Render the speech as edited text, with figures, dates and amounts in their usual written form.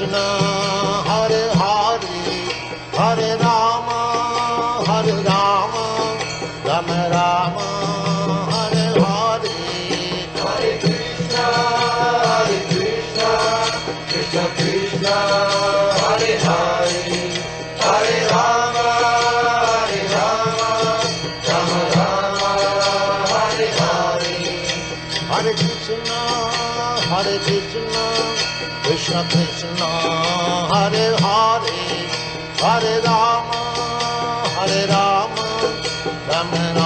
Krishna, Hare Hare, Hare Rama, Hare Rama, Rama Rama, Hare Hare, Hare Krishna, Krishna Krishna, Hare Hare, Hare Rama, Rama Rama, Hare Hare, Hare Krishna, Krishna Krishna, Hare Hare, Hare Rama, Rama Rama.